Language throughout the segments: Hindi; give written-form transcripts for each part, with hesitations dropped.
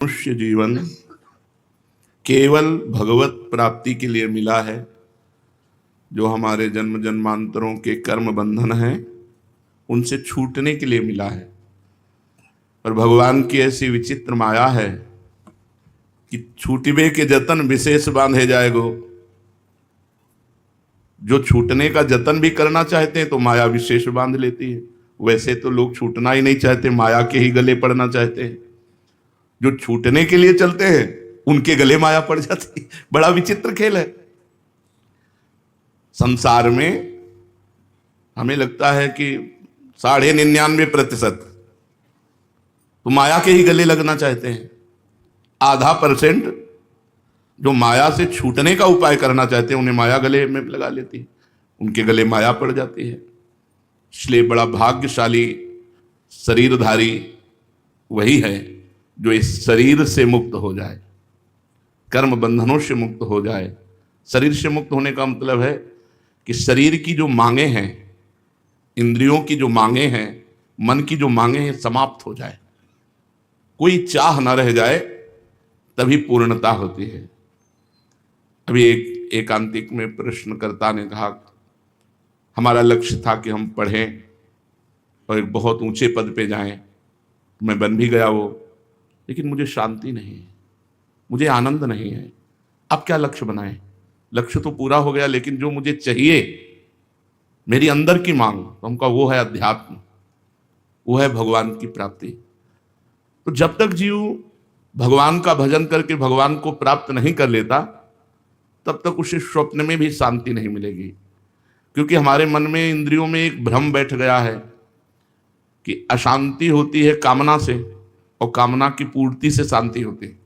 मनुष्य जीवन केवल भगवत प्राप्ति के लिए मिला है। जो हमारे जन्म जन्मांतरों के कर्म बंधन हैं उनसे छूटने के लिए मिला है। पर भगवान की ऐसी विचित्र माया है कि छूटिबे के जतन विशेष बांधे जाएगो। जो छूटने का जतन भी करना चाहते हैं तो माया विशेष बांध लेती है। वैसे तो लोग छूटना ही नहीं चाहते, माया के ही गले पड़ना चाहते हैं। जो छूटने के लिए चलते हैं उनके गले माया पड़ जाती है। बड़ा विचित्र खेल है। संसार में हमें लगता है कि 99.99% तो माया के ही गले लगना चाहते हैं। 0.5% जो माया से छूटने का उपाय करना चाहते हैं उन्हें माया गले में लगा लेती है, उनके गले माया पड़ जाती है। इसलिए बड़ा भाग्यशाली शरीरधारी वही है जो इस शरीर से मुक्त हो जाए, कर्म बंधनों से मुक्त हो जाए। शरीर से मुक्त होने का मतलब है कि शरीर की जो मांगे हैं, इंद्रियों की जो मांगे हैं, मन की जो मांगे हैं समाप्त हो जाए, कोई चाह न रह जाए, तभी पूर्णता होती है। अभी एक एकांतिक में प्रश्नकर्ता ने कहा हमारा लक्ष्य था कि हम पढ़ें और एक बहुत ऊंचे पद पे जाएं। मैं बन भी गया वो, लेकिन मुझे शांति नहीं है, मुझे आनंद नहीं है। अब क्या लक्ष्य बनाएं? लक्ष्य तो पूरा हो गया, लेकिन जो मुझे चाहिए, मेरी अंदर की मांग, तो हमका वो है अध्यात्म, वो है भगवान की प्राप्ति। तो जब तक जीव भगवान का भजन करके भगवान को प्राप्त नहीं कर लेता, तब तक उसे स्वप्न में भी शांति नहीं मिलेगी। क्योंकि हमारे मन में, इंद्रियों में एक भ्रम बैठ गया है कि अशांति होती है कामना से और कामना की पूर्ति से शांति होती है।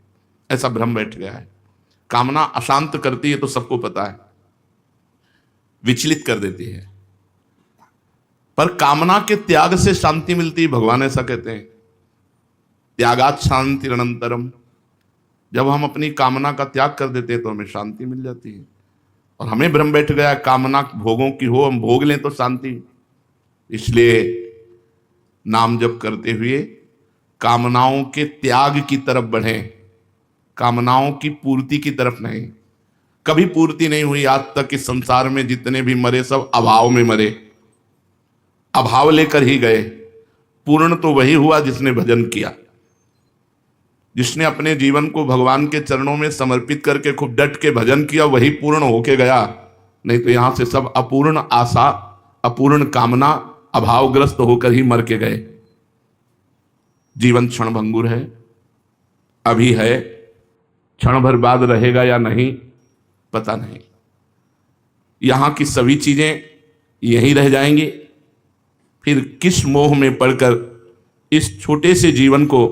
ऐसा भ्रम बैठ गया है। कामना अशांत करती है तो सबको पता है, विचलित कर देती है। पर कामना के त्याग से शांति मिलती है। भगवान ऐसा कहते हैं, त्यागात शांति अनंतरम। जब हम अपनी कामना का त्याग कर देते हैं तो हमें शांति मिल जाती है। और हमें भ्रम बैठ गया कामना भोगों की हो, हम भोग लें तो शांति। इसलिए नाम जप करते हुए कामनाओं के त्याग की तरफ बढ़ें, कामनाओं की पूर्ति की तरफ नहीं। कभी पूर्ति नहीं हुई आज तक इस संसार में। जितने भी मरे सब अभाव में मरे, अभाव लेकर ही गए। पूर्ण तो वही हुआ जिसने भजन किया, जिसने अपने जीवन को भगवान के चरणों में समर्पित करके खूब डट के भजन किया, वही पूर्ण होके गया। नहीं तो यहां से सब अपूर्ण आशा, अपूर्ण कामना, अभावग्रस्त होकर ही मर के गए। जीवन क्षणभंगुर है, अभी है, क्षण भर बाद रहेगा या नहीं पता नहीं। यहां की सभी चीजें यहीं रह जाएंगी। फिर किस मोह में पड़कर इस छोटे से जीवन को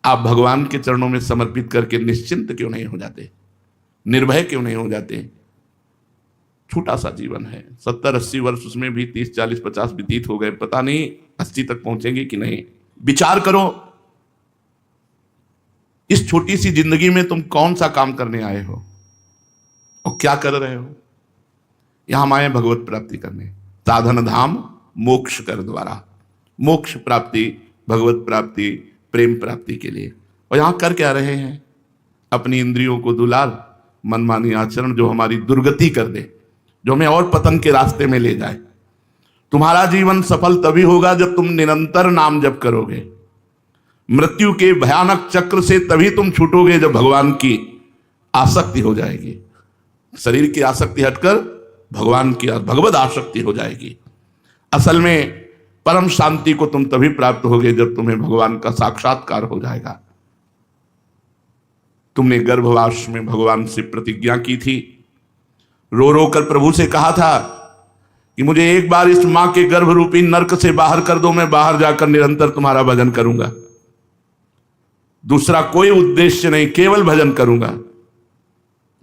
आप भगवान के चरणों में समर्पित करके निश्चिंत क्यों नहीं हो जाते, निर्भय क्यों नहीं हो जाते? छोटा सा जीवन है, 70-80 वर्ष, उसमें भी 30, 40, 50 व्यतीत हो गए। पता नहीं 80 तक पहुंचेंगे कि नहीं। विचार करो, इस छोटी सी जिंदगी में तुम कौन सा काम करने आए हो और क्या कर रहे हो? यहां हम आए भगवत प्राप्ति करने। साधन धाम मोक्ष कर द्वारा, मोक्ष प्राप्ति, भगवत प्राप्ति, प्रेम प्राप्ति के लिए। और यहां कर क्या रहे हैं? अपनी इंद्रियों को दुलार, मनमानी आचरण जो हमारी दुर्गति कर दे, जो हमें और पतन के रास्ते में ले जाए। तुम्हारा जीवन सफल तभी होगा जब तुम निरंतर नाम जप करोगे। मृत्यु के भयानक चक्र से तभी तुम छूटोगे जब भगवान की आसक्ति हो जाएगी। शरीर की आसक्ति हटकर भगवान की भगवत आसक्ति हो जाएगी। असल में परम शांति को तुम तभी प्राप्त होगे जब तुम्हें भगवान का साक्षात्कार हो जाएगा। तुमने गर्भवास में भगवान से प्रतिज्ञा की थी, रो रो कर प्रभु से कहा था कि मुझे एक बार इस मां के गर्भ रूपी नरक से बाहर कर दो, मैं बाहर जाकर निरंतर तुम्हारा भजन करूंगा। दूसरा कोई उद्देश्य नहीं, केवल भजन करूंगा।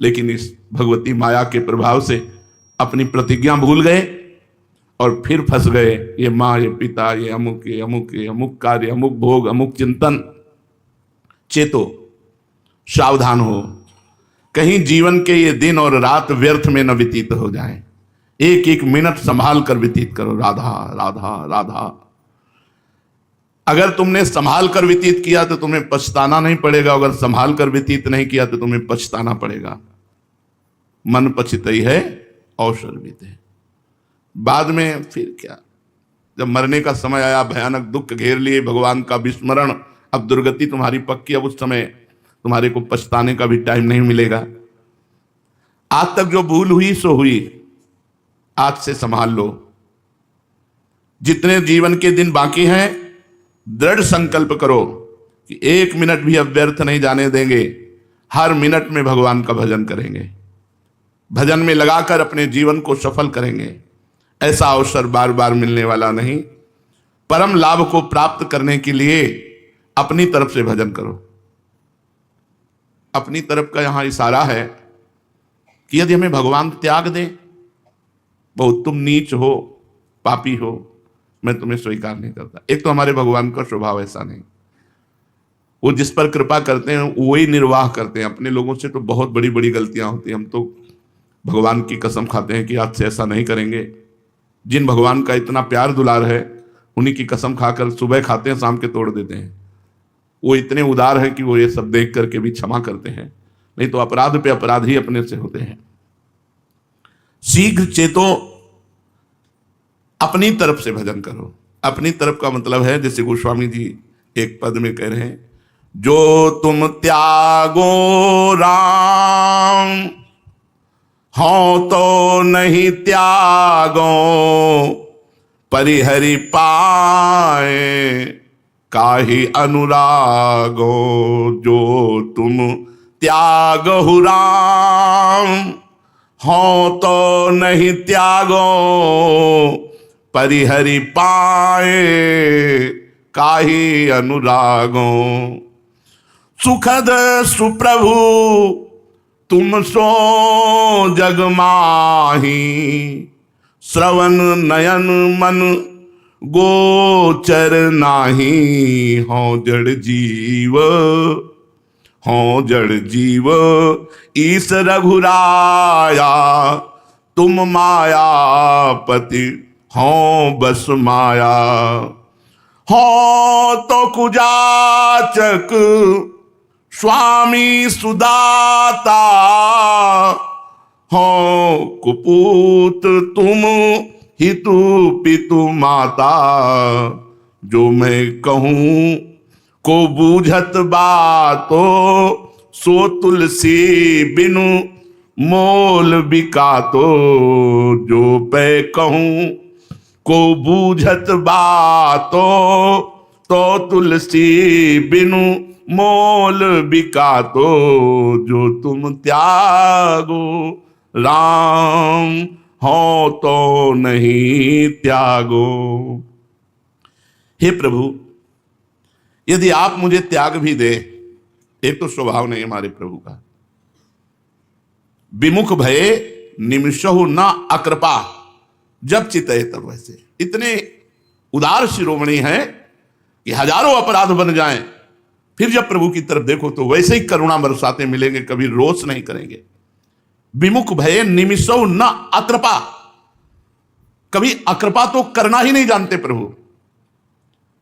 लेकिन इस भगवती माया के प्रभाव से अपनी प्रतिज्ञा भूल गए और फिर फंस गए। ये माँ, ये पिता, ये अमुक, ये अमुक, ये अमुक कार्य, अमुक भोग, अमुक चिंतन। चेतो, सावधान हो, कहीं जीवन के ये दिन और रात व्यर्थ में न व्यतीत हो जाएं। एक एक मिनट संभाल कर व्यतीत करो। राधा राधा राधा। अगर तुमने संभाल कर व्यतीत किया तो तुम्हें पछताना नहीं पड़ेगा, अगर संभाल कर व्यतीत नहीं किया तो तुम्हें पछताना पड़ेगा। मन पछितई है अवसर बीते। बाद में फिर क्या, जब मरने का समय आया, भयानक दुख घेर लिए, भगवान का विस्मरण, अब दुर्गति तुम्हारी पक्की, अब उस समय तुम्हारे को पछताने का भी टाइम नहीं मिलेगा। आज तक जो भूल हुई सो हुई, आज से संभाल लो। जितने जीवन के दिन बाकी हैं, दृढ़ संकल्प करो कि एक मिनट भी अब व्यर्थ नहीं जाने देंगे। हर मिनट में भगवान का भजन करेंगे, भजन में लगाकर अपने जीवन को सफल करेंगे। ऐसा अवसर बार बार मिलने वाला नहीं। परम लाभ को प्राप्त करने के लिए अपनी तरफ से भजन करो। अपनी तरफ का यहां इशारा है कि यदि हमें भगवान त्याग दे, बहुत तुम नीच हो, पापी हो, मैं तुम्हें स्वीकार नहीं करता। एक तो हमारे भगवान का स्वभाव ऐसा नहीं, वो जिस पर कृपा करते हैं वही निर्वाह करते हैं। अपने लोगों से तो बहुत बड़ी बड़ी गलतियां होती हैं। हम तो भगवान की कसम खाते हैं कि आज से ऐसा नहीं करेंगे। जिन भगवान का इतना प्यार दुलार है, उन्हीं की कसम खाकर सुबह खाते हैं, शाम के तोड़ देते हैं। वो इतने उदार है कि वो ये सब देख करके भी क्षमा करते हैं, नहीं तो अपराध पे अपराध ही अपने से होते हैं। शीघ्र चेतो, अपनी तरफ से भजन करो। अपनी तरफ का मतलब है, जैसे गोस्वामी जी एक पद में कह रहे हैं, जो तुम त्यागो राम हो तो नहीं त्यागो, परिहरि पाए काहि अनुरागो। जो तुम त्यागो राम हो तो नहीं त्यागो, परिहरि पाए काहि अनुरागो। सुखद सुप्रभु तुम सो जग माही, श्रवण नयन मन गोचर नाही। हो जड़ जीव, हो जड़ जीव ईस रघुराया, तुम मायापति हो बस माया। हो तो कुजाचक स्वामी सुदाता, हो कुपूत तुम हितु पितु माता। जो मैं कहूँ को बूझत बातो, सो तुलसी बिनु मोल बिकातो। जो पे कहूँ को बूझत बातो, तो तुलसी बिनु मोल बिकातो। जो तुम त्यागो राम हो तो नहीं त्यागो। हे प्रभु, यदि आप मुझे त्याग भी दे, एक तो स्वभाव नहीं हमारे प्रभु का, विमुख भये निमिषहु न अकृपा, जब चितए तब वैसे। इतने उदार शिरोमणि हैं कि हजारों अपराध बन जाएं, फिर जब प्रभु की तरफ देखो तो वैसे ही करुणा बरसाते मिलेंगे, कभी रोष नहीं करेंगे। विमुख भये निमिषहु न अकृपा, कभी अकृपा तो करना ही नहीं जानते प्रभु।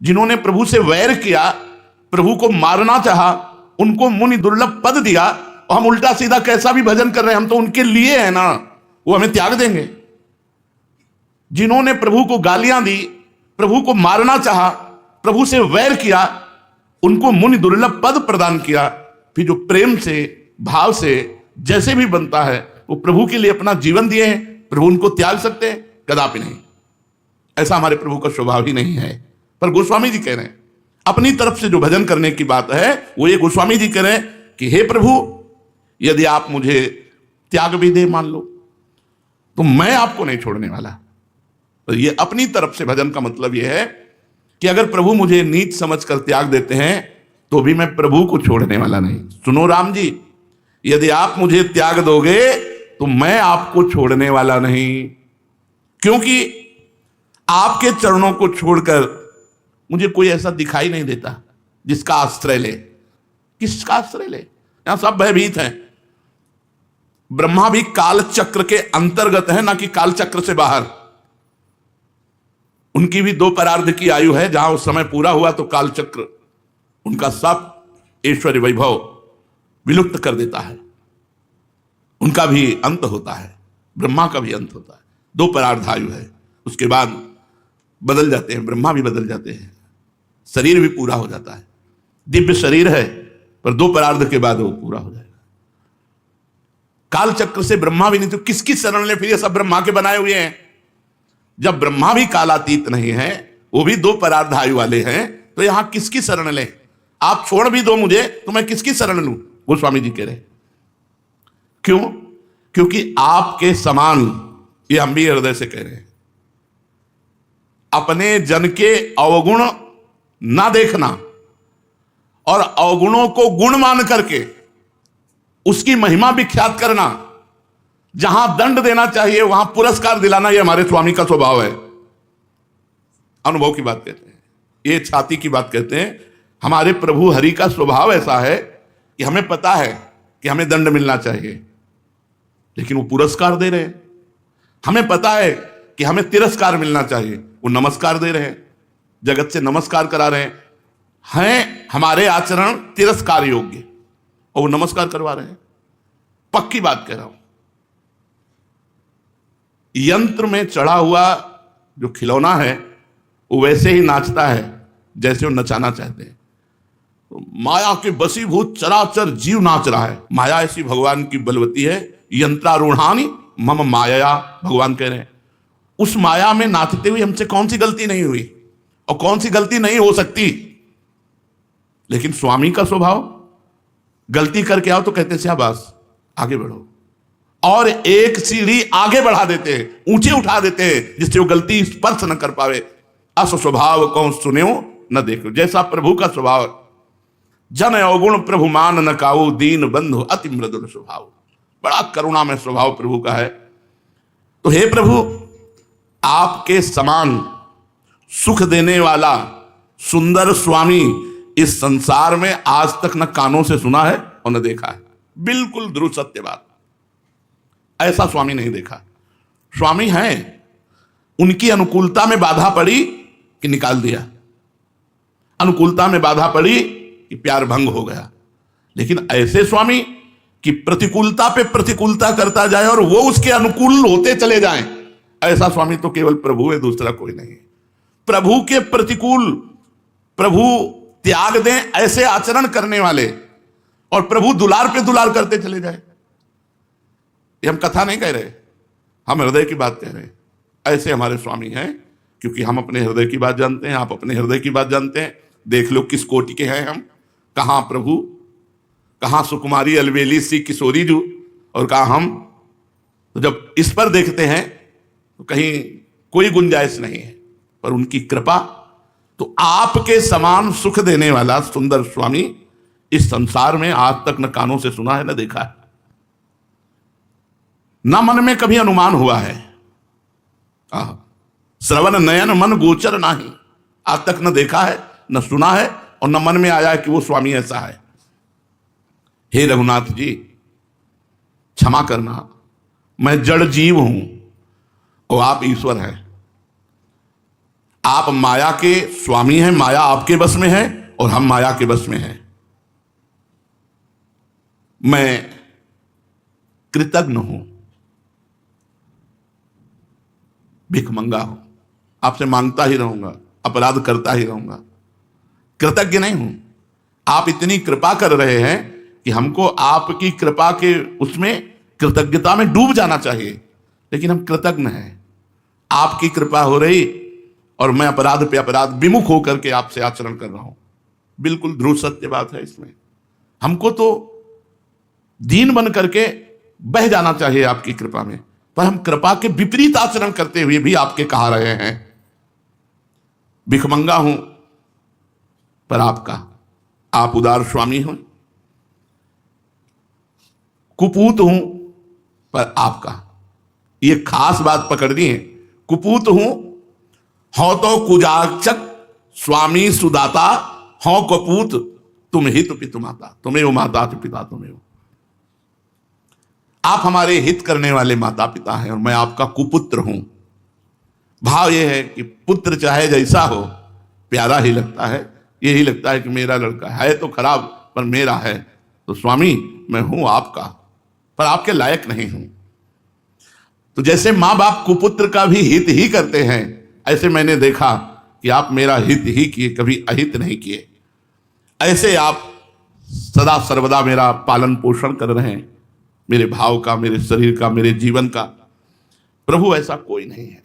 जिन्होंने प्रभु से वैर किया, प्रभु को मारना चाहा, उनको मुनि दुर्लभ पद दिया, और हम उल्टा सीधा कैसा भी भजन कर रहे हैं, हम तो उनके लिए है ना, वो हमें त्याग देंगे। जिन्होंने प्रभु को गालियां दी, प्रभु को मारना चाहा, प्रभु से वैर किया, उनको मुनि दुर्लभ पद प्रदान किया, फिर जो प्रेम से भाव से जैसे भी बनता है वो प्रभु के लिए अपना जीवन दिए हैं, प्रभु उनको त्याग सकते हैं? कदापि नहीं। ऐसा हमारे प्रभु का स्वभाव ही नहीं है। पर गोस्वामी जी कह रहे हैं अपनी तरफ से जो भजन करने की बात है वो ये गोस्वामी जी कह रहे हैं कि हे प्रभु, यदि आप मुझे त्याग भी दे मान लो तो मैं आपको नहीं छोड़ने वाला। तो ये अपनी तरफ से भजन का मतलब ये है कि अगर प्रभु मुझे नीच समझकर त्याग देते हैं तो भी मैं प्रभु को छोड़ने वाला नहीं। सुनो राम जी, यदि आप मुझे त्याग दोगे तो मैं आपको छोड़ने वाला नहीं, क्योंकि आपके चरणों को छोड़कर मुझे कोई ऐसा दिखाई नहीं देता जिसका आश्रय ले। किसका आश्रय ले? यहां सब भयभीत हैं। ब्रह्मा भी काल चक्र के अंतर्गत है, ना कि काल चक्र से बाहर। उनकी भी 2 परार्ध की आयु है, जहां उस समय पूरा हुआ तो कालचक्र उनका सब ऐश्वर्य वैभव विलुप्त कर देता है। उनका भी अंत होता है, ब्रह्मा का भी अंत होता है। 2 परार्ध आयु है, उसके बाद बदल जाते हैं, ब्रह्मा भी बदल जाते हैं, शरीर भी पूरा हो जाता है। दिव्य शरीर है, पर 2 परार्ध के बाद वो पूरा हो जाएगा। काल चक्र से ब्रह्मा भी नहीं, तो किसकी शरण ले? फिर ये सब ब्रह्मा के बनाए हुए हैं। जब ब्रह्मा भी कालातीत नहीं है, वो भी 2 परार्ध आयु वाले हैं, तो यहां किसकी शरण ले? आप छोड़ भी दो मुझे तो मैं किसकी शरण लूं? गोस्वामी जी कह रहे। क्यों? क्योंकि आपके समान, ये हम भी हृदय से कह रहे हैं, अपने जन के अवगुण ना देखना और अवगुणों को गुण मान करके उसकी महिमा विख्यात करना, जहां दंड देना चाहिए वहां पुरस्कार दिलाना, यह हमारे स्वामी का स्वभाव है। अनुभव की बात कहते हैं, ये छाती की बात कहते हैं। हमारे प्रभु हरि का स्वभाव ऐसा है कि हमें पता है कि हमें दंड मिलना चाहिए, लेकिन वो पुरस्कार दे रहे हैं। हमें पता है कि हमें तिरस्कार मिलना चाहिए, वो नमस्कार दे रहे हैं, जगत से नमस्कार करा रहे हैं हमारे आचरण तिरस्कार योग्य, और वो नमस्कार करवा रहे हैं। पक्की बात कह रहा हूं। यंत्र में चढ़ा हुआ जो खिलौना है वो वैसे ही नाचता है जैसे वो नचाना चाहते हैं। तो माया के बसीभूत चराचर जीव नाच रहा है। माया ऐसी भगवान की बलवती है, यंत्रारूढ़ानी मम माया, भगवान कह रहे हैं। उस माया में नाचते हुए हमसे कौन सी गलती नहीं हुई और कौन सी गलती नहीं हो सकती। लेकिन स्वामी का स्वभाव, गलती करके आओ तो कहते हैं शाबाश आगे बढ़ो, और एक सीढ़ी आगे बढ़ा देते हैं, ऊंचे उठा देते हैं, जिससे वो गलती स्पर्श न कर पावे। अस स्वभाव कौन सुने न देखो, जैसा प्रभु का स्वभाव। जन अवगुण प्रभु मान न काऊ, दीन बंधु अति मृदुल स्वभाव। बड़ा करुणा में स्वभाव प्रभु का है। तो हे प्रभु, आपके समान सुख देने वाला सुंदर स्वामी इस संसार में आज तक न कानों से सुना है और न देखा है। बिल्कुल ध्रुव सत्य बात। ऐसा स्वामी नहीं देखा। स्वामी हैं, उनकी अनुकूलता में बाधा पड़ी कि निकाल दिया, अनुकूलता में बाधा पड़ी कि प्यार भंग हो गया। लेकिन ऐसे स्वामी कि प्रतिकूलता पे प्रतिकूलता करता जाए और वो उसके अनुकूल होते चले जाएं, ऐसा स्वामी तो केवल प्रभु है, दूसरा कोई नहीं। प्रभु के प्रतिकूल प्रभु त्याग दें ऐसे आचरण करने वाले, और प्रभु दुलार पे दुलार करते चले जाए। ये हम कथा नहीं कह रहे, हम हृदय की बात कह रहे हैं। ऐसे हमारे स्वामी हैं, क्योंकि हम अपने हृदय की बात जानते हैं, आप अपने हृदय की बात जानते हैं। देख लो किस कोटि के हैं हम, कहां प्रभु, कहां सुकुमारी अलवेली सी किशोरी जू, और कहां हम। तो जब इस पर देखते हैं तो कहीं कोई गुंजाइश नहीं है, पर उनकी कृपा। तो आपके समान सुख देने वाला सुंदर स्वामी इस संसार में आज तक न कानों से सुना है न देखा है, न मन में कभी अनुमान हुआ है। श्रवण नयन मन गोचर नाही, आज तक न देखा है न सुना है और न मन में आया है कि वो स्वामी ऐसा है। हे रघुनाथ जी, क्षमा करना, मैं जड़ जीव हूं और आप ईश्वर हैं। आप माया के स्वामी हैं, माया आपके बस में है और हम माया के बस में हैं। मैं कृतज्ञ हूं, भिखमंगा हूं, आपसे मांगता ही रहूंगा, अपराध करता ही रहूंगा, कृतज्ञ नहीं हूं। आप इतनी कृपा कर रहे हैं कि हमको आपकी कृपा के उसमें कृतज्ञता में डूब जाना चाहिए, लेकिन हम कृतज्ञ हैं। आपकी कृपा हो रही और मैं अपराध पे अपराध विमुख होकर के आपसे आचरण कर रहा हूं। बिल्कुल ध्रुव सत्य बात है इसमें। हमको तो दीन बन करके बह जाना चाहिए आपकी कृपा में, पर हम कृपा के विपरीत आचरण करते हुए भी आपके कहा रहे हैं। भिखमंगा हूं पर आपका, आप उदार स्वामी हो। कुपूत हूं पर आपका, ये खास बात पकड़नी है। कुपूत हूं, हो तो कुजाचक स्वामी सुदाता, हो कपूत तुम हित पितु माता, तुम्हें वो माता पिता तुम्हें हो। आप हमारे हित करने वाले माता पिता हैं और मैं आपका कुपुत्र हूं। भाव ये है कि पुत्र चाहे जैसा हो प्यारा ही लगता है, यही लगता है कि मेरा लड़का है तो खराब पर मेरा है, तो स्वामी मैं हूं आपका पर आपके लायक नहीं हूं। तो जैसे माँ बाप कुपुत्र का भी हित ही करते हैं, ऐसे मैंने देखा कि आप मेरा हित ही किए, कभी अहित नहीं किए। ऐसे आप सदा सर्वदा मेरा पालन पोषण कर रहे हैं, मेरे भाव का, मेरे शरीर का, मेरे जीवन का। प्रभु ऐसा कोई नहीं है।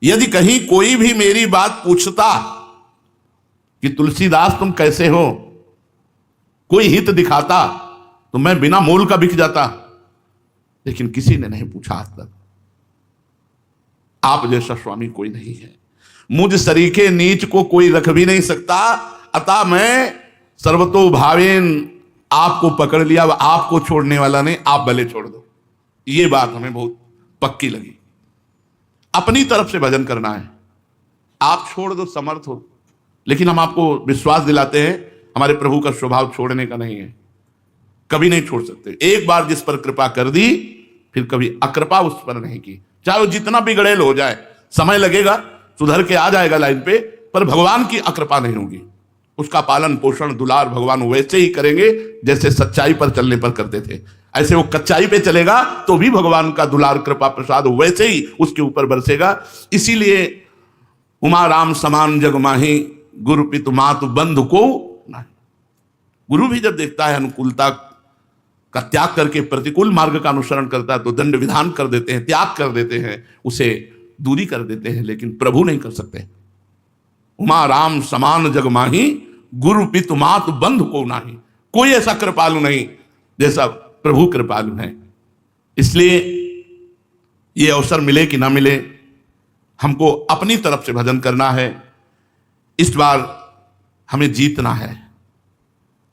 यदि कहीं कोई भी मेरी बात पूछता कि तुलसीदास तुम कैसे हो, कोई हित दिखाता, तो मैं बिना मोल का बिक जाता, लेकिन किसी ने नहीं पूछा आज तक। आप जैसा स्वामी कोई नहीं है। मुझ सरीखे नीच को कोई रख भी नहीं सकता, अतः मैं सर्वतो भावेन आपको पकड़ लिया, आपको छोड़ने वाला नहीं, आप भले छोड़ दो। ये बात हमें बहुत पक्की लगी। अपनी तरफ से भजन करना है, आप छोड़ दो समर्थ हो, लेकिन हम आपको विश्वास दिलाते हैं हमारे प्रभु का स्वभाव छोड़ने का नहीं है, कभी नहीं छोड़ सकते। एक बार जिस पर कृपा कर दी फिर कभी अकृपा उस पर नहीं की, चाहे वो जितना बिगड़ेल हो जाए, समय लगेगा, सुधर के आ जाएगा लाइन पे, पर भगवान की अकृपा नहीं होगी। उसका पालन पोषण दुलार भगवान वैसे ही करेंगे जैसे सच्चाई पर चलने पर करते थे। ऐसे वो कच्चाई पे चलेगा तो भी भगवान का दुलार कृपा प्रसाद वैसे ही उसके ऊपर बरसेगा। इसीलिए उमा राम समान जग माही, गुरु पितु मातु बंधु को नहीं। गुरु भी जब देखता है अनुकूलता का त्याग करके प्रतिकूल मार्ग का अनुसरण करता है तो दंड विधान कर देते हैं, त्याग कर देते हैं, उसे दूरी कर देते हैं, लेकिन प्रभु नहीं कर सकते। उमा राम समान जग माही, गुरु पितु मातु बंधु को नाही। कोई ऐसा कृपालु नहीं जैसा प्रभु कृपालु है। इसलिए ये अवसर मिले कि ना मिले, हमको अपनी तरफ से भजन करना है। इस बार हमें जीतना है,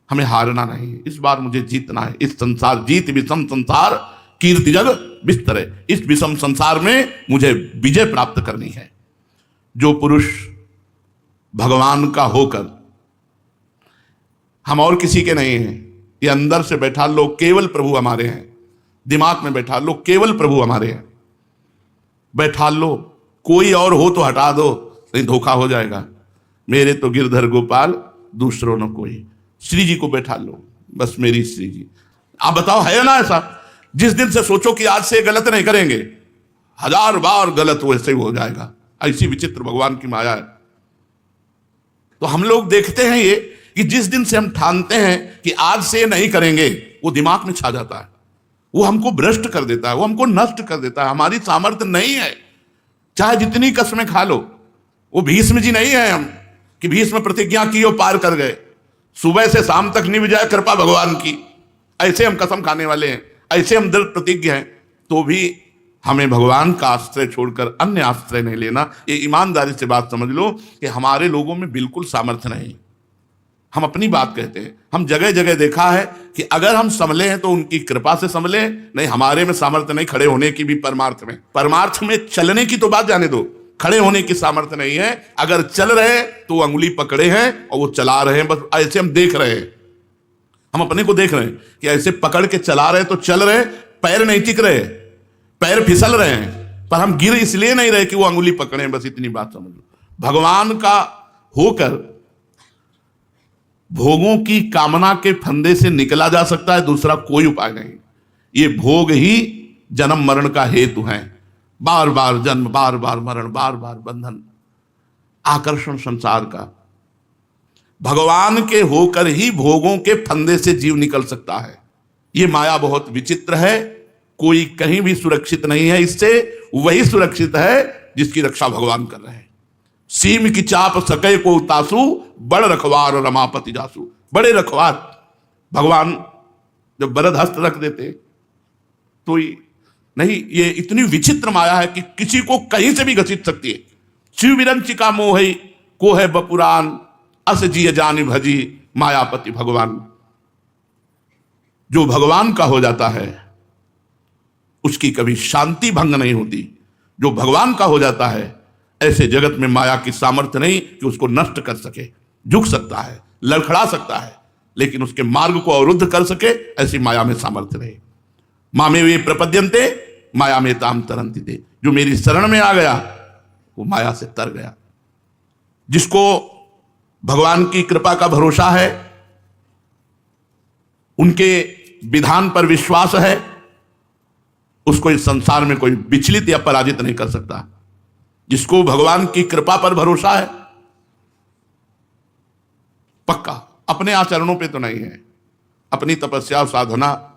हमें हारना नहीं। इस बार मुझे जीतना है। इस संसार जीत विषम संसार कीर्ति जग बिस्तर है। इस विषम संसार में मुझे विजय प्राप्त करनी है। जो पुरुष भगवान का होकर, हम और किसी के नहीं हैं, ये अंदर से बैठा लो केवल प्रभु हमारे हैं, दिमाग में बैठा लो केवल प्रभु हमारे हैं, बैठा लो, कोई और हो तो हटा दो, नहीं धोखा हो जाएगा। मेरे तो गिरधर गोपाल दूसरों न कोई, श्री जी को बैठा लो, बस मेरी श्री जी। आप बताओ है ना ऐसा? जिस दिन से सोचो कि आज से गलत नहीं करेंगे, 1000 बार गलत वैसे ही हो जाएगा। ऐसी विचित्र भगवान की माया है। तो हम लोग देखते हैं ये कि जिस दिन से हम ठानते हैं कि आज से नहीं करेंगे, वो दिमाग में छा जाता है, वो हमको भ्रष्ट कर देता है, वो हमको नष्ट कर देता है। हमारी सामर्थ्य नहीं है, चाहे जितनी कसमें खा लो। वो भीष्म जी नहीं है हम कि भीष्म प्रतिज्ञा की और पार कर गए, सुबह से शाम तक निभ जाए कृपा भगवान की, ऐसे हम कसम खाने वाले हैं, ऐसे हम दृढ़ प्रतिज्ञ हैं। तो भी हमें भगवान का आश्रय छोड़कर अन्य आश्रय नहीं लेना। ये ईमानदारी से बात समझ लो कि हमारे लोगों में बिल्कुल सामर्थ्य नहीं। हम अपनी बात कहते हैं, हम जगह जगह देखा है कि अगर हम संभले हैं तो उनकी कृपा से संभले, नहीं हमारे में सामर्थ्य नहीं खड़े होने की भी। परमार्थ में चलने की तो बात जाने दो, खड़े होने की सामर्थ्य नहीं है। अगर चल रहे तो अंगुली पकड़े हैं और वो चला रहे हैं, बस ऐसे हम देख रहे हैं। हम अपने को देख रहे हैं कि ऐसे पकड़ के चला रहे तो चल रहे, पैर नहीं टिक रहे, पैर फिसल रहे हैं, पर हम गिर इसलिए नहीं रहे कि वो अंगुली पकड़े। बस इतनी बात समझ लो। भगवान का होकर भोगों की कामना के फंदे से निकला जा सकता है, दूसरा कोई उपाय नहीं। ये भोग ही जन्म मरण का हेतु है। बार बार जन्म, बार बार मरण, बार बार बंधन, आकर्षण संसार का। भगवान के होकर ही भोगों के फंदे से जीव निकल सकता है। ये माया बहुत विचित्र है, कोई कहीं भी सुरक्षित नहीं है इससे। वही सुरक्षित है जिसकी रक्षा भगवान कर रहे हैं। सीम की चाप सके को तासु, बड़ रखवार रमापति जासु। बड़े रखवार भगवान जब बरद हस्त रख देते तो नहीं, ये इतनी विचित्र माया है कि किसी को कहीं से भी घसीट सकती है। शिव विरंचिका मोह को है बपुरान, अस जिय जानि भजी मायापति भगवान। जो भगवान का हो जाता है उसकी कभी शांति भंग नहीं होती। जो भगवान का हो जाता है, ऐसे जगत में माया की सामर्थ्य नहीं कि उसको नष्ट कर सके। झुक सकता है, लड़खड़ा सकता है, लेकिन उसके मार्ग को अवरुद्ध कर सके, ऐसी माया में सामर्थ्य नहीं। मामे वे प्रपद्यन्ते माया में ताम तरंती थे। जो मेरी शरण में आ गया वो माया से तर गया। जिसको भगवान की कृपा का भरोसा है, उनके विधान पर विश्वास है, उसको इस संसार में कोई विचलित या पराजित नहीं कर सकता। जिसको भगवान की कृपा पर भरोसा है, पक्का, अपने आचरणों पे तो नहीं है, अपनी तपस्या और साधना,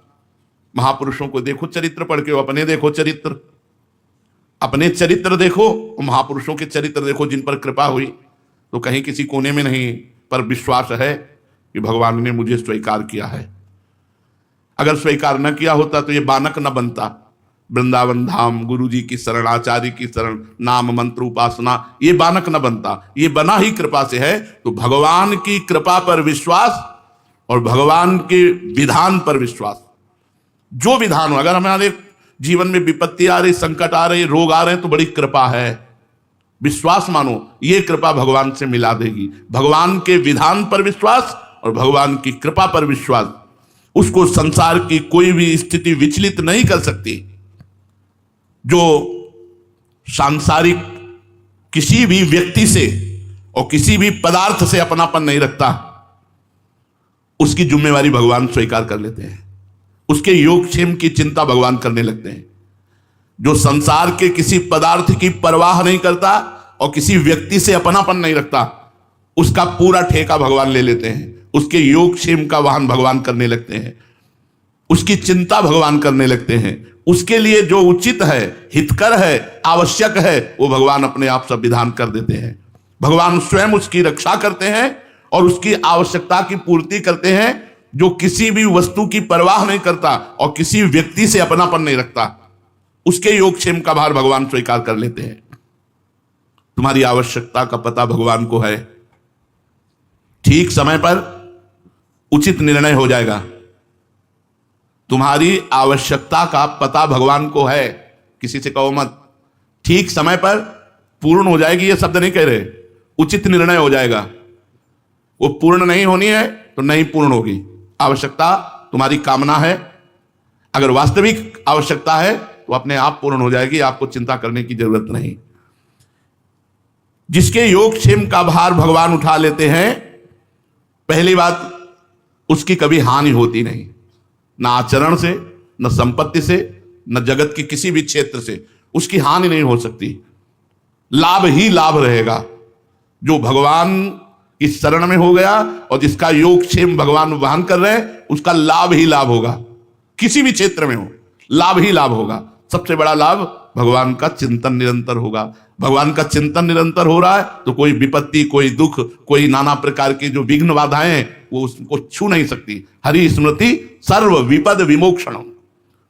महापुरुषों को देखो चरित्र पढ़ के, अपने देखो चरित्र, अपने चरित्र देखो, महापुरुषों के चरित्र देखो जिन पर कृपा हुई, तो कहीं किसी कोने में नहीं, पर विश्वास है कि भगवान ने मुझे स्वीकार किया है। अगर स्वीकार न किया होता तो ये बानक न बनता। वृंदावन धाम, गुरु जी की शरण, आचार्य की शरण, नाम मंत्र उपासना, ये बानक न बनता। ये बना ही कृपा से है। तो भगवान की कृपा पर विश्वास और भगवान के विधान पर विश्वास, जो विधान हो, अगर हमारे जीवन में विपत्ति आ रही, संकट आ रही, रोग आ रहे हैं, तो बड़ी कृपा है, विश्वास मानो, ये कृपा भगवान से मिला देगी। भगवान के विधान पर विश्वास और भगवान की कृपा पर विश्वास, उसको संसार की कोई भी स्थिति विचलित नहीं कर सकती। जो सांसारिक किसी भी व्यक्ति से और किसी भी पदार्थ से अपनापन नहीं रखता, उसकी जिम्मेवारी भगवान स्वीकार कर लेते हैं, उसके योगक्षेम की चिंता भगवान करने लगते हैं। जो संसार के किसी पदार्थ की परवाह नहीं करता और किसी व्यक्ति से अपनापन नहीं रखता, उसका पूरा ठेका भगवान ले लेते हैं, उसके योगक्षेम का वहन भगवान करने लगते हैं, उसकी चिंता भगवान करने लगते हैं। उसके लिए जो उचित है, हितकर है, आवश्यक है, वो भगवान अपने आप संविधान कर देते हैं। भगवान स्वयं उसकी रक्षा करते हैं और उसकी आवश्यकता की पूर्ति करते हैं। जो किसी भी वस्तु की परवाह नहीं करता और किसी व्यक्ति से अपनापन नहीं रखता, उसके योगक्षेम का भार भगवान स्वीकार कर लेते हैं। तुम्हारी आवश्यकता का पता भगवान को है, ठीक समय पर उचित निर्णय हो जाएगा। तुम्हारी आवश्यकता का पता भगवान को है, किसी से कहो मत, ठीक समय पर पूर्ण हो जाएगी, ये शब्द नहीं कह रहे, उचित निर्णय हो जाएगा। वो पूर्ण नहीं होनी है तो नहीं पूर्ण होगी। आवश्यकता तुम्हारी कामना है, अगर वास्तविक आवश्यकता है तो अपने आप पूर्ण हो जाएगी, आपको चिंता करने की जरूरत नहीं। जिसके योगक्षेम का भार भगवान उठा लेते हैं, पहली बात, उसकी कभी हानि होती नहीं, न आचरण से, न संपत्ति से, न जगत की किसी भी क्षेत्र से उसकी हानि नहीं हो सकती। लाभ ही लाभ रहेगा। जो भगवान की शरण में हो गया और जिसका योगक्षेम भगवान वहन कर रहे हैं, उसका लाभ ही लाभ होगा। किसी भी क्षेत्र में हो, लाभ ही लाभ होगा। सबसे बड़ा लाभ भगवान का चिंतन निरंतर होगा। भगवान का चिंतन निरंतर हो रहा है तो कोई विपत्ति, कोई दुख, कोई नाना प्रकार की जो विघ्न बाधाएं हैं, वो उसको छू नहीं सकती। हरि स्मृति सर्व विपद विमोक्षणम,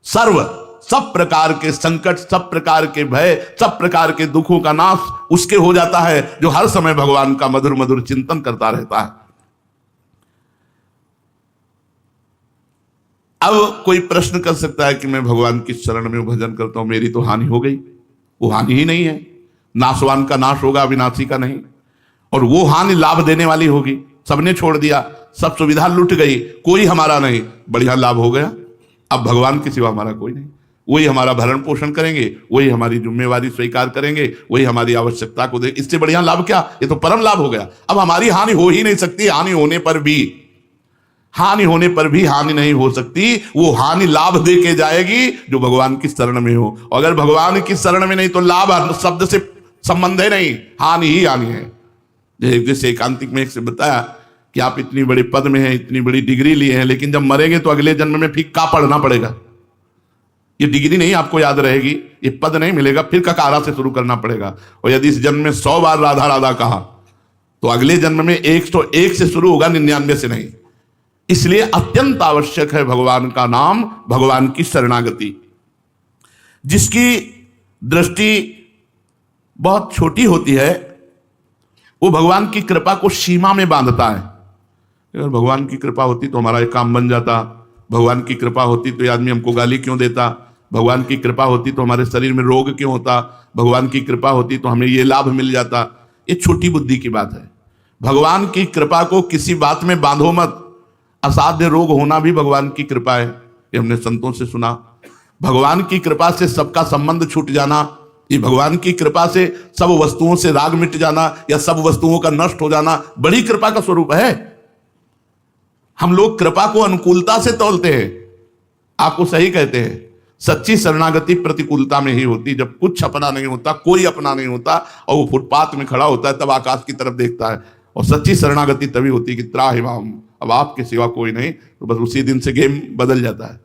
सर्व, सब प्रकार के संकट, सब प्रकार के भय, सब प्रकार के दुखों का नाश उसके हो जाता है जो हर समय भगवान का मधुर मधुर चिंतन करता रहता है। अब कोई प्रश्न कर सकता है कि मैं भगवान की शरण में भजन करता हूं, मेरी तो हानि हो गई। वो हानि ही नहीं है। नाशवान का नाश होगा, अविनाशी का नहीं। और वो हानि लाभ देने वाली होगी। सबने छोड़ दिया, सब सुविधा लुट गई, कोई हमारा नहीं, बढ़िया लाभ हो गया। अब भगवान के सिवा हमारा कोई नहीं। वही हमारा भरण पोषण करेंगे, वही हमारी जिम्मेवारी स्वीकार करेंगे, वही हमारी आवश्यकता को दे। इससे बढ़िया लाभ क्या? ये तो परम लाभ हो गया। अब हमारी हानि हो ही नहीं सकती। हानि होने पर भी हानि नहीं हो सकती। वो हानि लाभ दे के जाएगी जो भगवान की शरण में हो। अगर भगवान की शरण में नहीं तो लाभ शब्द से संबंध है नहीं, हानि ही हानि है। जैसे एकांतिक में एक से बताया कि आप इतनी बड़े पद में हैं, इतनी बड़ी डिग्री लिए हैं, लेकिन जब मरेंगे तो अगले जन्म में फिर का पढ़ना पड़ेगा। ये डिग्री नहीं आपको याद रहेगी, ये पद नहीं मिलेगा, फिर ककारा से शुरू करना पड़ेगा। और यदि इस जन्म में 100 बार राधा राधा कहा तो अगले जन्म में 101 से शुरू होगा, 99 से नहीं। इसलिए अत्यंत आवश्यक है भगवान का नाम, भगवान की शरणागति। जिसकी दृष्टि बहुत छोटी होती है वो भगवान की कृपा को सीमा में बांधता है। अगर भगवान की कृपा होती तो हमारा एक काम बन जाता, भगवान की कृपा होती तो ये आदमी हमको गाली क्यों देता, भगवान की कृपा होती तो हमारे शरीर में रोग क्यों होता, भगवान की कृपा होती तो हमें ये लाभ मिल जाता। ये छोटी बुद्धि की बात है। भगवान की कृपा को किसी बात में बांधो मत। असाध्य रोग होना भी भगवान की कृपा है, ये हमने संतों से सुना। भगवान की कृपा से सबका संबंध छूट जाना ये भगवान की कृपा से सब वस्तुओं से राग मिट जाना या सब वस्तुओं का नष्ट हो जाना बड़ी कृपा का स्वरूप है। हम लोग कृपा को अनुकूलता से तौलते हैं। आपको सही कहते हैं, सच्ची शरणागति प्रतिकूलता में ही होती। जब कुछ अपना नहीं होता, कोई अपना नहीं होता और वो फुटपाथ में खड़ा होता है, तब आकाश की तरफ देखता है। और सच्ची शरणागति तभी होती है कि त्राहिमाम, अब आपके सिवा कोई नहीं, तो बस उसी दिन से गेम बदल जाता है।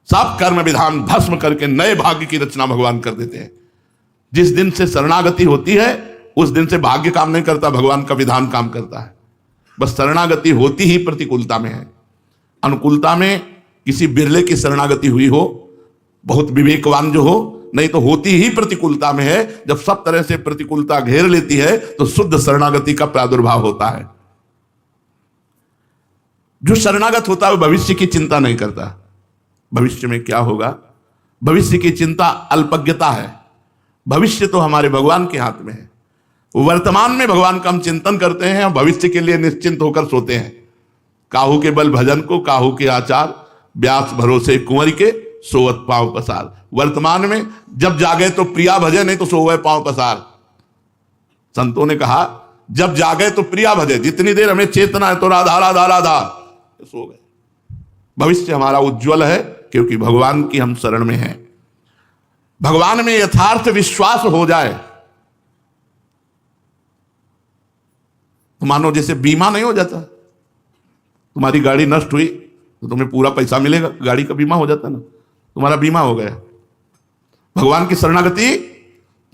सब कर्म विधान भस्म करके नए भाग्य की रचना भगवान कर देते हैं। जिस दिन से शरणागति होती है उस दिन से भाग्य काम नहीं करता, भगवान का विधान काम करता है। बस शरणागति होती ही प्रतिकूलता में है। अनुकूलता में किसी बिरले की शरणागति हुई हो, बहुत विवेकवान जो हो, नहीं तो होती ही प्रतिकूलता में है। जब सब तरह से प्रतिकूलता घेर लेती है तो शुद्ध शरणागति का प्रादुर्भाव होता है। जो शरणागत होता है वो भविष्य की चिंता नहीं करता। भविष्य में क्या होगा, भविष्य की चिंता अल्पज्ञता है। भविष्य तो हमारे भगवान के हाथ में है। वर्तमान में भगवान का हम चिंतन करते हैं और भविष्य के लिए निश्चिंत होकर सोते हैं। काहू के बल भजन को काहू के आचार, व्यास भरोसे कुंवर के सोवत पांव पसार। वर्तमान में जब जागे तो प्रिया भजे, नहीं तो सोवे पांव पसार। संतों ने कहा जब जागे तो प्रिया भजे, जितनी देर हमें चेतना है तो राधा राधा राधा, सो गए। भविष्य हमारा उज्जवल है क्योंकि भगवान की हम शरण में हैं। भगवान में यथार्थ विश्वास हो जाए तो मानो जैसे बीमा नहीं हो जाता, तुम्हारी गाड़ी नष्ट हुई तो तुम्हें पूरा पैसा मिलेगा, गाड़ी का बीमा हो जाता ना, तुम्हारा बीमा हो गया। भगवान की शरणागति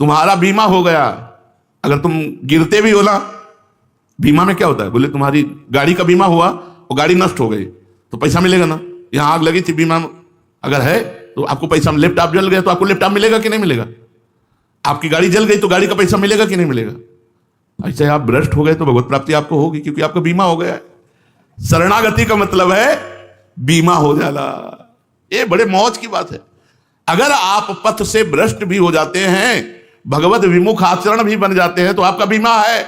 तुम्हारा बीमा हो गया। अगर तुम गिरते भी हो ना, बीमा में क्या होता है, बोले तुम्हारी गाड़ी का बीमा हुआ और गाड़ी नष्ट हो गई तो पैसा मिलेगा ना। यहां आग लगी थी, बीमा अगर है तो आपको पैसा, लैपटॉप जल गया तो आपको लैपटॉप मिलेगा कि नहीं मिलेगा। आपकी गाड़ी जल गई तो गाड़ी का पैसा मिलेगा कि नहीं मिलेगा। ऐसे आप भ्रष्ट हो गए तो भगवत प्राप्ति आपको होगी क्योंकि आपका बीमा हो गया है। शरणागति का मतलब है बीमा हो जाना। ये बड़े मौज की बात है। अगर आप पथ से भ्रष्ट भी हो जाते हैं, भगवत विमुख आचरण भी बन जाते हैं, तो आपका बीमा है,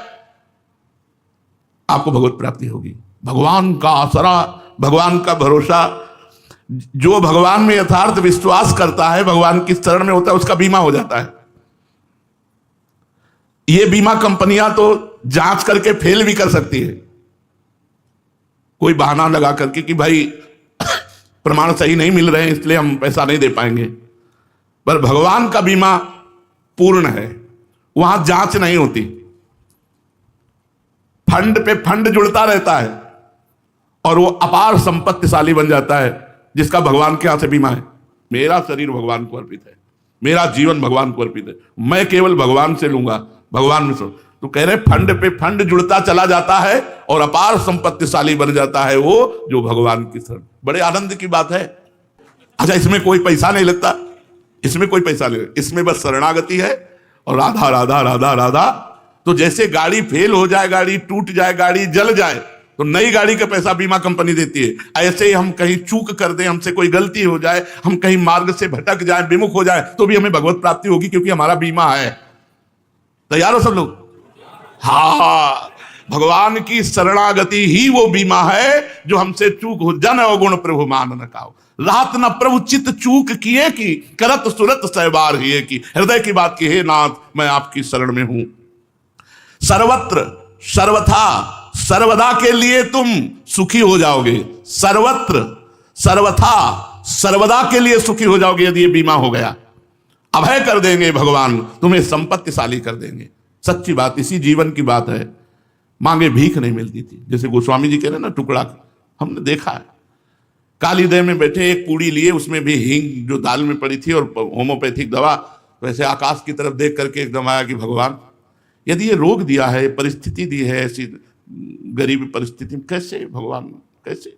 आपको भगवत प्राप्ति होगी। भगवान का आसरा, भगवान का भरोसा, जो भगवान में यथार्थ विश्वास करता है, भगवान की शरण में होता है, उसका बीमा हो जाता है। ये बीमा कंपनियां तो जांच करके फेल भी कर सकती है, कोई बहाना लगा करके कि भाई प्रमाण सही नहीं मिल रहे हैं इसलिए हम पैसा नहीं दे पाएंगे। पर भगवान का बीमा पूर्ण है, वहां जांच नहीं होती। फंड पे फंड जुड़ता रहता है और वो अपार संपत्तिशाली बन जाता है जिसका भगवान के हाथ से बीमा है। मेरा शरीर भगवान को अर्पित है, मेरा जीवन भगवान को अर्पित है, मैं केवल भगवान से लूंगा, भगवान में सो। तो कह रहे फंड पे फंड जुड़ता चला जाता है और अपार संपत्तिशाली बन जाता है वो जो भगवान की शरण। बड़े आनंद की बात है। अच्छा, इसमें कोई पैसा नहीं लगता, इसमें कोई पैसा नहीं, इसमें बस शरणागति है और राधा राधा राधा राधा। तो जैसे गाड़ी फेल हो जाए, गाड़ी टूट जाए, गाड़ी जल जाए, तो नई गाड़ी का पैसा बीमा कंपनी देती है। ऐसे ही हम कहीं चूक कर दें, हमसे कोई गलती हो जाए, हम कहीं मार्ग से भटक जाए, विमुख हो जाए, तो भी हमें भगवत प्राप्ति होगी क्योंकि हमारा बीमा है। तैयार हो सब लोग? हाँ, भगवान की शरणागति ही वो बीमा है जो हमसे चूक हो जन अवगुण प्रभु मान न काओ। रात न प्रभु चित चूक किए की, करत सुरत सहबार हिए की। हृदय की बात की, हे नाथ मैं आपकी शरण में हूं। सर्वत्र सर्वथा सर्वदा के लिए तुम सुखी हो जाओगे। सर्वत्र सर्वथा सर्वदा के लिए सुखी हो जाओगे यदि ये बीमा हो गया। अभय कर देंगे भगवान, तुम्हें संपत्तिशाली कर देंगे। सच्ची बात, इसी जीवन की बात है। मांगे भीख नहीं मिलती थी, जैसे गोस्वामी जी कह रहे हैं ना, टुकड़ा हमने देखा है। कालीदय में बैठे एक पूड़ी लिए, उसमें भी हींग जो दाल में पड़ी थी और होम्योपैथिक दवा, वैसे आकाश की तरफ देख करके एकदम आया कि भगवान यदि ये रोग दिया है, परिस्थिति दी है, ऐसी गरीब परिस्थिति में कैसे भगवान, कैसे?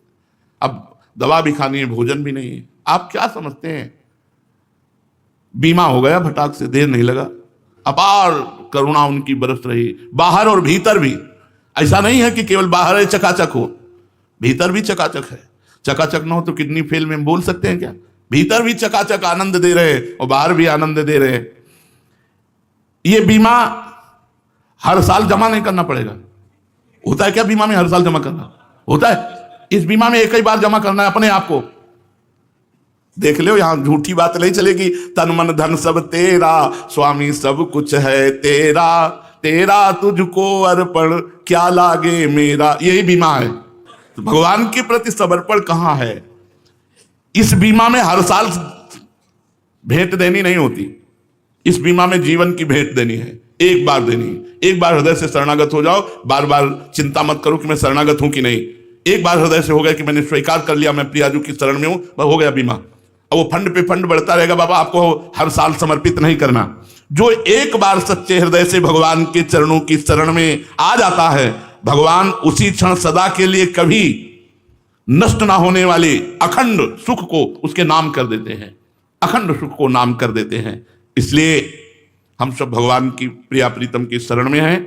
अब दवा भी खानी है, भोजन भी नहीं है। आप क्या समझते हैं? बीमा हो गया फटाक से, देर नहीं लगा। अपार करुणा उनकी बरस रही, बाहर और भीतर भी। ऐसा नहीं है कि केवल बाहर है चकाचक हो, भीतर भी चकाचक है। चकाचक ना हो तो किडनी फेल में बोल सकते हैं क्या? भीतर भी चकाचक आनंद दे रहे हैं और बाहर भी आनंद दे रहे हैं। ये बीमा हर साल जमा नहीं करना पड़ेगा। होता है क्या बीमा में हर साल जमा करना? होता है। इस बीमा में एक ही बार जमा करना है अपने आप को। देख लो, यहां झूठी बात नहीं चलेगी। तन मन धन सब तेरा, स्वामी सब कुछ है तेरा, तेरा तुझको अर्पण क्या लागे मेरा, यही बीमा है। तो भगवान के प्रति समर्पण कहां है? इस बीमा में हर साल भेंट देनी नहीं होती, इस बीमा में जीवन की भेंट देनी है, एक बार देनी है। एक बार हृदय से शरणागत हो जाओ, बार बार चिंता मत करो कि मैं शरणागत हूं कि नहीं। एक बार हृदय से हो गया कि मैंने स्वीकार कर लिया मैं प्रियाजू की शरण में हूं, बस हो गया बीमा। अब वो फंड पे फंड बढ़ता रहेगा बाबा, आपको हर साल समर्पित नहीं करना। जो एक बार सच्चे हृदय से भगवान के चरणों की शरण में आ जाता है, भगवान उसी क्षण सदा के लिए कभी नष्ट ना होने वाले अखंड सुख को उसके नाम कर देते हैं, अखंड सुख को नाम कर देते हैं। इसलिए हम सब भगवान की प्रिया प्रीतम की शरण में हैं,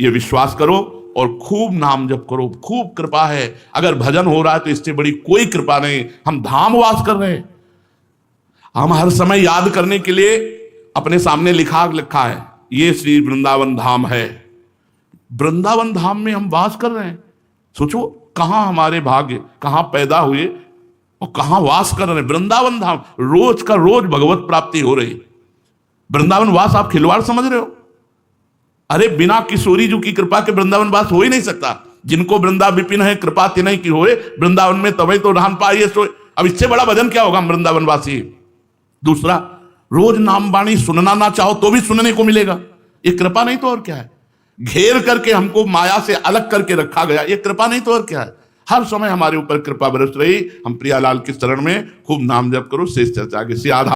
ये विश्वास करो और खूब नाम जप करो। खूब कृपा है, अगर भजन हो रहा है तो इससे बड़ी कोई कृपा नहीं। हम धाम वास कर रहे हैं, हम हर समय याद करने के लिए अपने सामने लिखा है, ये श्री वृंदावन धाम है। वृंदावन धाम में हम वास कर रहे हैं। सोचो कहां हमारे भाग्य, कहां पैदा हुए और कहां वास कर रहे हैं। वृंदावन धाम, रोज का रोज भगवत प्राप्ति हो रही। वृंदावन वास आप खिलवाड़ समझ रहे हो? अरे बिना किशोरी जी की कृपा के वृंदावन वास हो ही नहीं सकता। जिनको वृंदा विपिन है कृपा तिन्हीं की होए, वृंदावन में तभी तो ढान पाइए सोए। अब इससे बड़ा भजन क्या होगा वृंदावन वासी। दूसरा, रोज नाम वाणी सुनना ना चाहो तो भी सुनने को मिलेगा, ये कृपा नहीं तो और क्या है। घेर करके हमको माया से अलग करके रखा गया, ये कृपा नहीं तो और क्या है। हर समय हमारे ऊपर कृपा बरस रही। हम प्रियालाल की शरण में खूब नाम जप करो। शेष चर्चा आगे से आधा